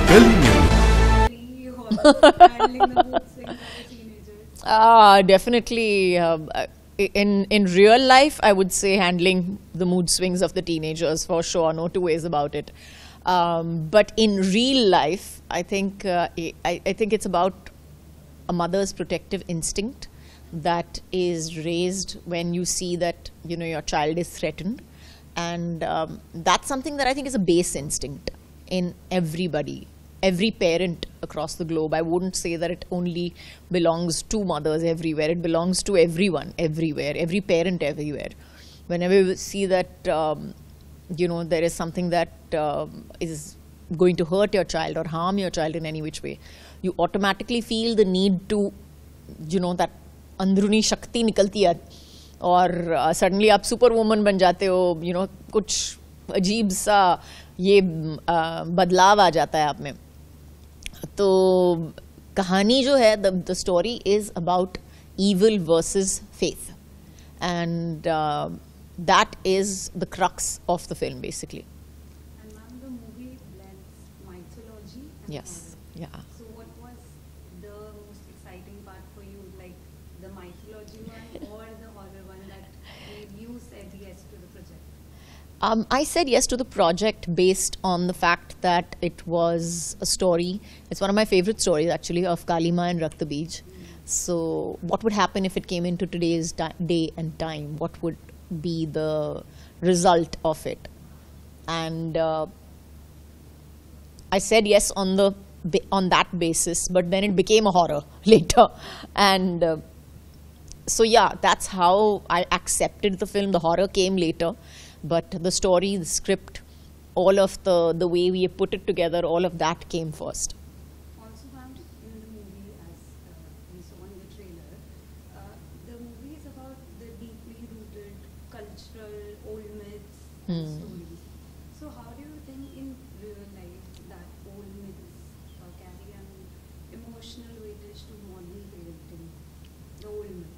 Gully News. Handling the mood swings of the teenagers? Definitely. In real life, I would say handling the mood swings of the teenagers for sure. No two ways about it. But in real life, I think I think it's about a mother's protective instinct that is raised when you see that your child is threatened, and that's something that I think is a base instinct in everybody, every parent across the globe. I wouldn't say that it only belongs to mothers everywhere. It belongs to everyone, everywhere, every parent everywhere. Whenever you see that, there is something that is going to hurt your child or harm your child in any which way, you automatically feel the need to, that अंदरूनी शक्ति निकलती है और suddenly आप super woman बन जाते हो, कुछ अजीब सा ये बदलाव आ जाता है आप में. तो कहानी जो है, the story is about evil versus faith, and that is the crux of the film basically. And ma'am, the movie blends mythology and Yes. horror. Yeah. So what was the most exciting part for you, like the mythology one or the horror one that made you said yes to the project? I said yes to the project based on the fact that it was a story. It's one of my favorite stories actually, of Kalima and Rakta Beej. So what would happen if it came into today's day and time? What would be the result of it? And I said yes on that basis, but then it became a horror later. And so yeah, that's how I accepted the film. The horror came later, but the story, the script, all of the way we put it together, all of that came first. Also found in the movie, as we saw in the trailer, the movie is about the deeply rooted cultural old myths and stories. So how do you think in real life that old myths carry an emotional weightage to modern parenting, the old myths?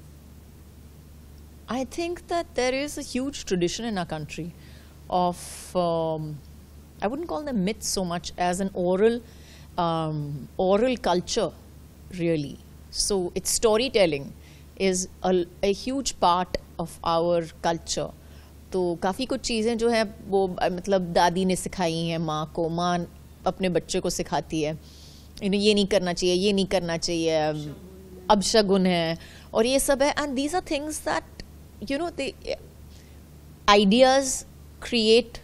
I think that there is a huge tradition in our country of, I wouldn't call them myths so much as an oral culture, really. So it's storytelling is a huge part of our culture. तो काफ़ी कुछ चीज़ें जो हैं वो मतलब दादी ने सिखाई हैं माँ को, माँ अपने बच्चे को सिखाती है, ये नहीं करना चाहिए, ये नहीं करना चाहिए, अपशगुन है और ये सब है. And these are things that the ideas create,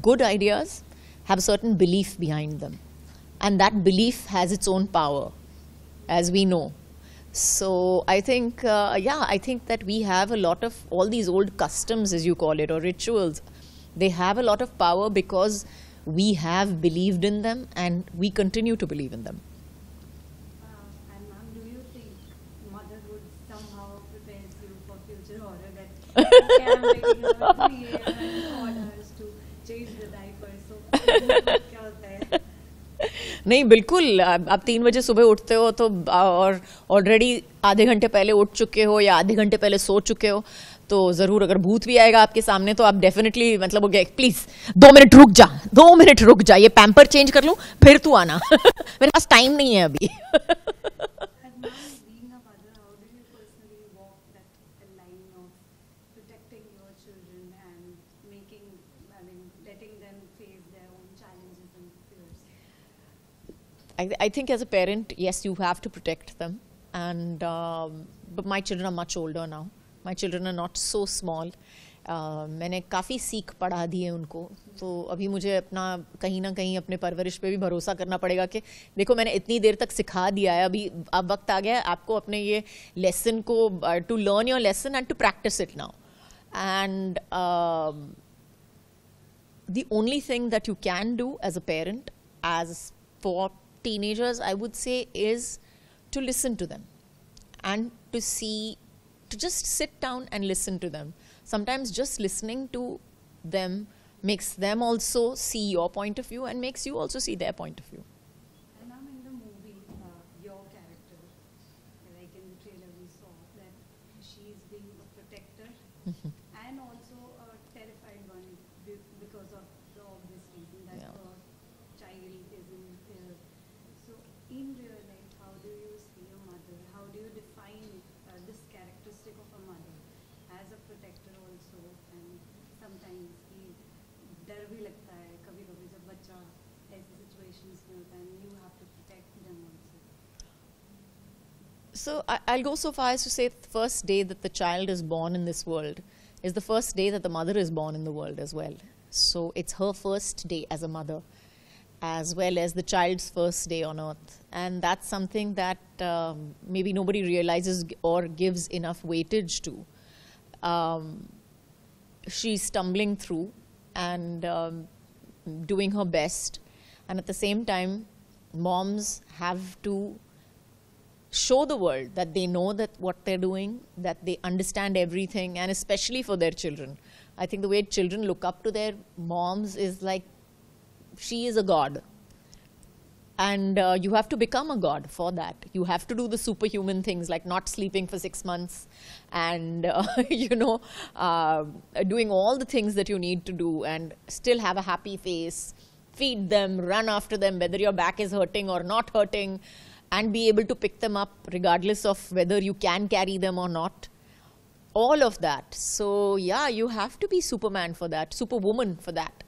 good ideas have a certain belief behind them, and that belief has its own power, as we know. So I think, I think that we have a lot of all these old customs, as you call it, or rituals. They have a lot of power because we have believed in them and we continue to believe in them. And ma'am, do you think motherhood somehow prepares you for future horror, that okay, I'm waking up at 3 a.m. and orders to change the diaper, so क्या होता है? नहीं बिल्कुल, आप 3 बजे सुबह उठते हो तो और ऑलरेडी आधे घंटे पहले उठ चुके हो या आधे घंटे पहले सो चुके हो, तो ज़रूर अगर भूत भी आएगा आपके सामने तो आप डेफिनेटली मतलब हो गया, प्लीज़ 2 मिनट रुक जा, 2 मिनट रुक जा, ये पैम्पर चेंज कर लूँ फिर तू आना. मेरे पास टाइम नहीं है अभी. And ma'am, being a mother, how do you personally walk that line of protecting your children and letting them face their own challenges and fears? I think as a parent, yes, you have to protect them, and but my children are much older now. My children are not so small. मैंने काफ़ी सीख पढ़ा दी है उनको, तो अभी मुझे अपना कहीं ना कहीं अपने परवरिश पे भी भरोसा करना पड़ेगा कि देखो मैंने इतनी देर तक सिखा दिया है, अभी अब वक्त आ गया है आपको अपने ये लेसन को to learn your lesson and to practise it now. And the only thing that you can do as a parent, as for teenagers, I would say, is to listen to them and to just sit down and listen to them. Sometimes just listening to them makes them also see your point of view and makes you also see their point of view. And ma'am, in the movie, your character, like in the trailer we saw that she's being a protector and also a terrified one because of the obvious reason that Yeah. her child is in in real life, how do you see a mother? How do you define this characteristic of a mother as a protector also? And sometimes कि डर भी लगता है कभी-कभी जब बच्चा ऐसी situations में होता है and you have to protect them also. So I'll go so far as to say the first day that the child is born in this world is the first day that the mother is born in the world as well. So it's her first day as a mother, as well as the child's first day on earth. And that's something that maybe nobody realizes or gives enough weightage to. She's stumbling through and doing her best. And at the same time, moms have to show the world that they know that what they're doing, that they understand everything, and especially for their children. I think the way children look up to their moms is like, she is a god. And you have to become a god for that. You have to do the superhuman things like not sleeping for 6 months and, doing all the things that you need to do and still have a happy face, feed them, run after them, whether your back is hurting or not hurting, and be able to pick them up regardless of whether you can carry them or not. All of that. So, yeah, you have to be Superman for that, Superwoman for that.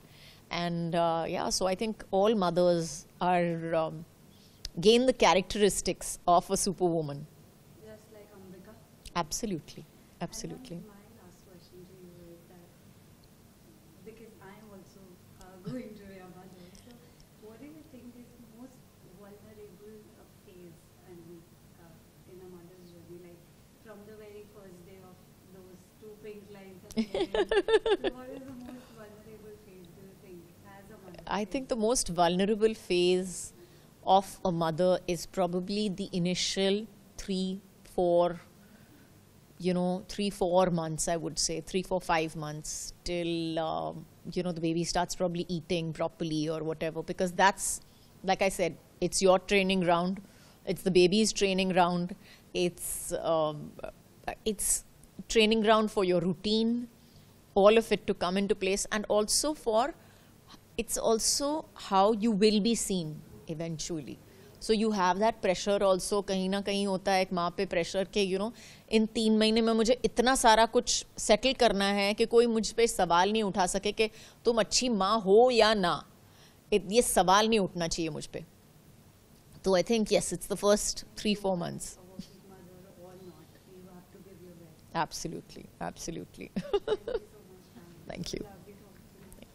And, so I think all mothers are gain the characteristics of a superwoman. Just like Ambika. Absolutely. Absolutely. And my last question to you is that, because I am also going to be a mother, so what do you think is the most vulnerable phase in a mother's journey? Like from the very first day of those 2 pink lines appearing, what is the most vulnerable phase, do you think, as a mother? I think the most vulnerable phase of a mother is probably the initial 3-4 months, I would say, 3-4-5 months till, the baby starts probably eating properly or whatever, because that's, like I said, it's your training ground, it's the baby's training ground, it's training ground for your routine, all of it to come into place, and also it's also how you will be seen eventually. So you have that pressure also, कहीं ना कहीं होता है एक माँ पे pressure के इन 3 महीने में मुझे इतना सारा कुछ settle करना है कि कोई मुझ पे सवाल नहीं उठा सके कि तुम अच्छी माँ हो या ना, ये सवाल नहीं उठना चाहिए मुझ पे. So I think yes, it's the first 3-4 months. A working mother or not, you have to give your best. Absolutely. Thank you so much, ma'am. Thank you. Love